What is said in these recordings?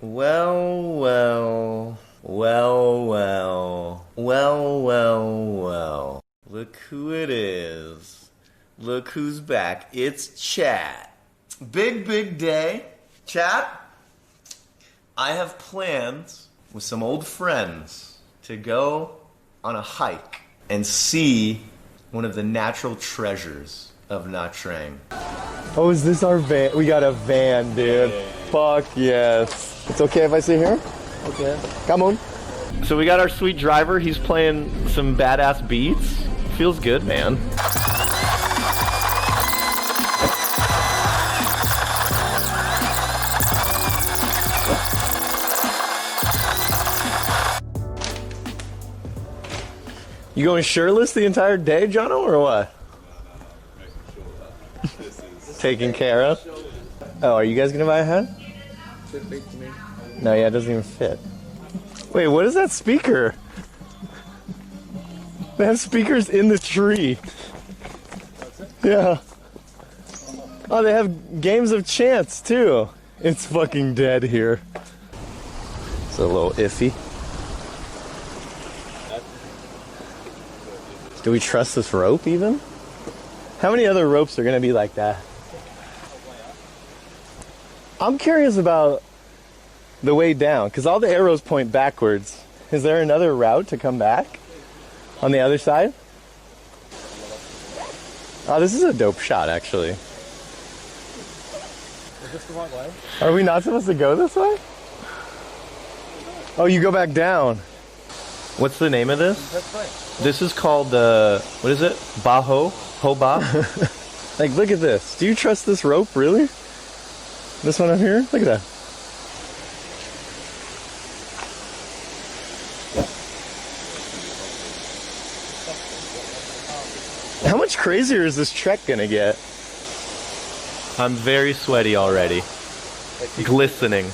Well, well, well, well, well, well, well. Look who it is. Look who's back. It's Chat. Big day. Chat, I have plans with some old friends to go on a hike and see one of the natural treasures of Nha Trang. Oh, is this our van? We got a van, dude. Yeah. Fuck yes. It's okay if I sit here? Okay. Come on. So we got our sweet driver. He's playing some badass beats. Feels good, man. You going shirtless the entire day, Jono, or what? Taken care of? Oh, are you guys gonna buy a hat? Fit big to me. No, yeah, it doesn't even fit. Wait, what is that speaker? They have speakers in the tree. Yeah. Oh, they have games of chance too. It's fucking dead here. It's a little iffy. Do we trust this rope even? How many other ropes are gonna be like that? I'm curious about the way down, because all the arrows point backwards. Is there another route to come back on the other side? Oh, this is a dope shot, actually. Is this the right way? Are we not supposed to go this way? Oh, you go back down. What's the name of this? That's right. This is called, what is it? Ba Ho? Ho Ba? Like, look at this. Do you trust this rope, really? This one up here? Look at that. How much crazier is this trek gonna get? I'm very sweaty already. Glistening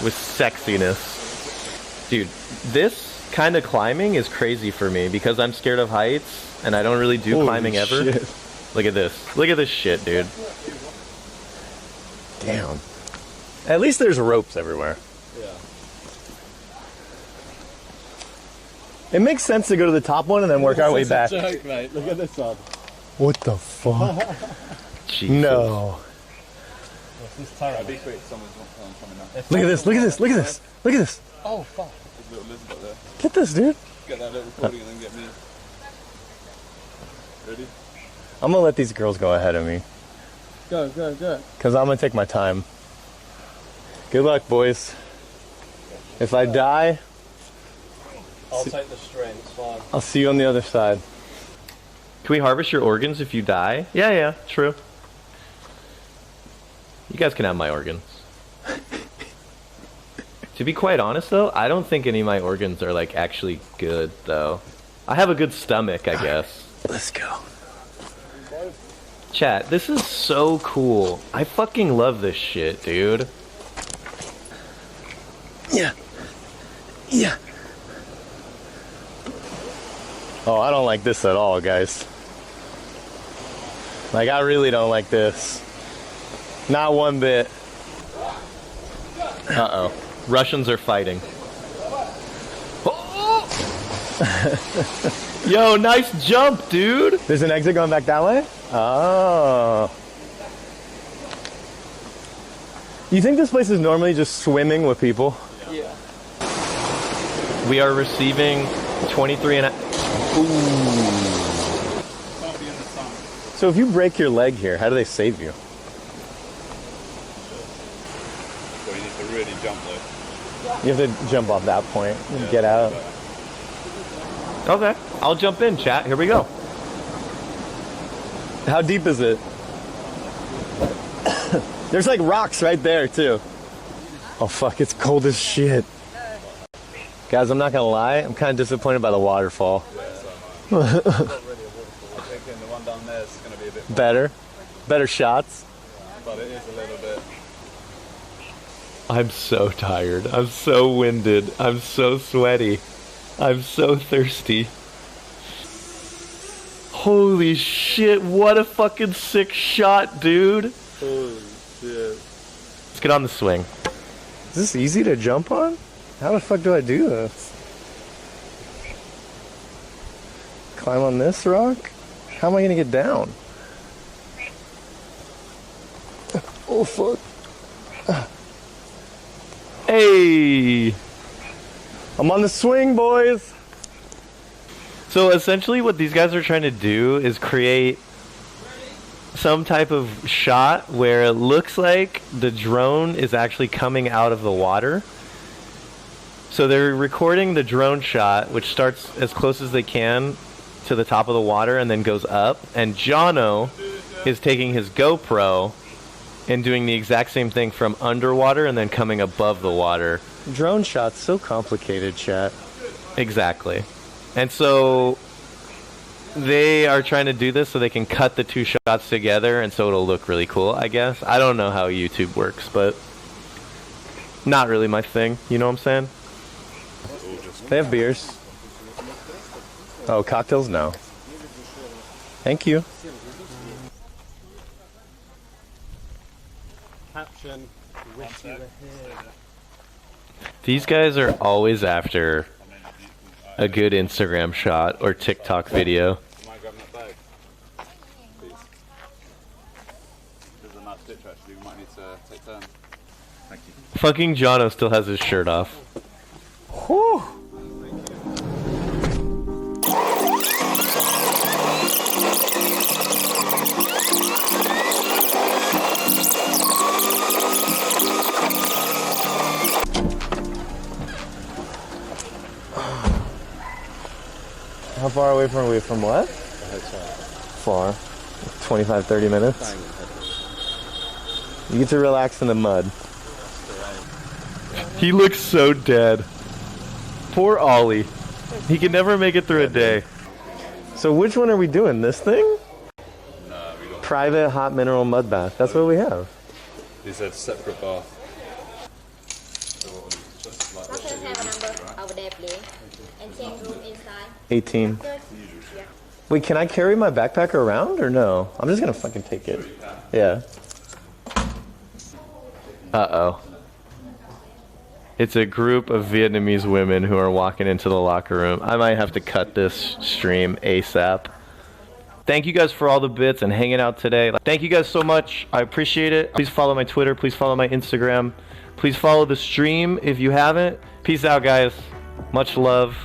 with sexiness. Dude, this kind of climbing is crazy for me because I'm scared of heights and I don't really do climbing ever. Shit. Look at this. Look at this shit, dude. Damn. At least there's ropes everywhere. Yeah. It makes sense to go to the top one and then work our way back. Joke, mate. Look at this one. What the fuck? Jesus. No. This is terrible. Be quick, someone's coming up. Look at this, look at this, look at this, look at this. Oh, fuck. There's a little lizard up there. Get this, dude. Get that little recording and then get me. Ready? I'm gonna let these girls go ahead of me. Go. Because I'm gonna take my time. Good luck, boys. If I die, I'll take the string, it's fine. I'll see you on the other side. Can we harvest your organs if you die? Yeah, true. You guys can have my organs. To be quite honest though, I don't think any of my organs are like actually good though. I have a good stomach, I guess. Let's go. Chat, this is so cool. I fucking love this shit, dude. Yeah. Oh, I don't like this at all, guys. Like, I really don't like this. Not one bit. Uh-oh. Russians are fighting. Oh! Yo, nice jump, dude! There's an exit going back that way? Oh. You think this place is normally just swimming with people? Yeah. We are receiving 23 and a... Ooh. So if you break your leg here, how do they save you? So you need to really jump though. You have to jump off that point and get out. Okay, I'll jump in, chat. Here we go. How deep is it? There's like rocks right there too. Oh fuck, it's cold as shit. Guys, I'm not gonna lie, I'm kind of disappointed by the waterfall. I'm thinking the one down there is going to be a bit more, Better shots. but it is a little bit. I'm so tired. I'm so winded. I'm so sweaty. I'm so thirsty. Holy shit, what a fucking sick shot, dude. Holy shit. Let's get on the swing. Is this easy to jump on? How the fuck do I do this? Climb on this rock? How am I gonna get down? Oh fuck. Hey! I'm on the swing, boys! So essentially what these guys are trying to do is create some type of shot where it looks like the drone is actually coming out of the water. So they're recording the drone shot, which starts as close as they can to the top of the water and then goes up. And Jono is taking his GoPro and doing the exact same thing from underwater and then coming above the water. Drone shot's so complicated, chat. Exactly. And so they are trying to do this so they can cut the two shots together and so it'll look really cool, I guess. I don't know how YouTube works, but not really my thing. You know what I'm saying? They have beers. Oh, cocktails? No. Thank you. Caption, wish you were here. These guys are always after a good Instagram shot or TikTok video. Mind grabbing that bag? Please. There's a nice picture actually, we might need to take turns. Thank you. Fucking Jono still has his shirt off. Whew. How far away from we from what? Far. 25, 30 minutes. You get to relax in the mud. He looks so dead. Poor Ollie. He can never make it through a day. So which one are we doing? This thing? No, we got Private hot mineral mud bath. That's what we have. these are separate bath. What can have a number over there, please? And change room inside. 18. Good. Yeah. Wait, can I carry my backpack around or no? I'm just gonna fucking take it. Yeah. Uh-oh. It's a group of Vietnamese women who are walking into the locker room. I might have to cut this stream ASAP. Thank you guys for all the bits and hanging out today. Thank you guys so much. I appreciate it. Please follow my Twitter. Please follow my Instagram. Please follow the stream if you haven't. Peace out, guys. Much love.